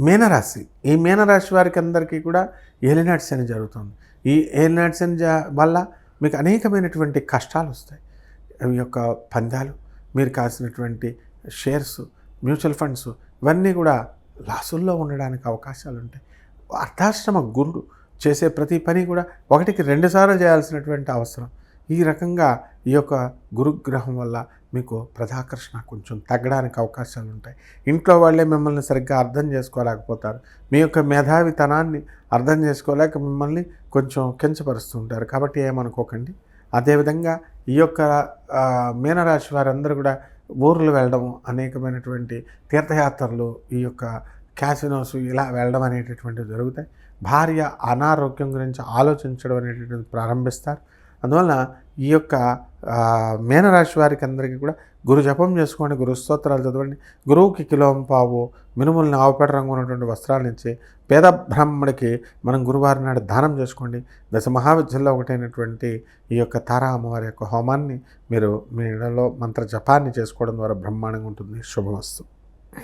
మీనరాశి. ఈ మీనరాశి వారికి అందరికీ కూడా ఏలినాటి శని జరుగుతుంది. ఈ ఏలినాటి శని వల్ల మీకు అనేకమైనటువంటి కష్టాలు వస్తాయి. ఈ యొక్క పందాలు, మీరు కాసినటువంటి షేర్స్, మ్యూచువల్ ఫండ్స్ ఇవన్నీ కూడా లాసుల్లో ఉండడానికి అవకాశాలు ఉంటాయి. అర్ధాశ్రమ గురుడు చేసే ప్రతి పని కూడా 1కి 2 సార్లు చేయాల్సినటువంటి అవసరం. ఈ రకంగా ఈ యొక్క గురుగ్రహం వల్ల మీకు ప్రజాకర్షణ కొంచెం తగ్గడానికి అవకాశాలు ఉంటాయి. ఇంట్లో వాళ్ళే మిమ్మల్ని సరిగ్గా అర్థం చేసుకోలేకపోతారు. మీ యొక్క మేధావితనాన్ని అర్థం చేసుకోలేక మిమ్మల్ని కొంచెం కించపరుస్తుంటారు. కాబట్టి ఏమనుకోకండి. అదేవిధంగా ఈ యొక్క మీనరాశి వారందరూ కూడా ఊర్లు వెళ్ళడం, అనేకమైనటువంటి తీర్థయాత్రలు, ఈ యొక్క క్యాసినోస్ ఇలా వెళ్ళడం అనేటటువంటివి జరుగుతాయి. భార్య అనారోగ్యం గురించి ఆలోచించడం అనేటటువంటిది ప్రారంభిస్తారు. అందువలన ఈ యొక్క మీనరాశి వారికి అందరికీ కూడా గురు జపం చేసుకోండి, గురు స్తోత్రాలు చదవండి. గురువుకి కిలోంపావు మినుములను ఆవుపేట రంగు ఉన్నటువంటి వస్త్రాలను ఇచ్చి పేద బ్రాహ్మడికి మనం గురువారం నాడు దానం చేసుకోండి. దశ మహావిద్యల్లో ఒకటైనటువంటి ఈ యొక్క తారా అమ్మవారి యొక్క హోమాన్ని మీరు మీ ఇళ్లలో మంత్ర జపాన్ని చేసుకోవడం ద్వారా బ్రహ్మాండంగా ఉంటుంది. శుభమస్తు.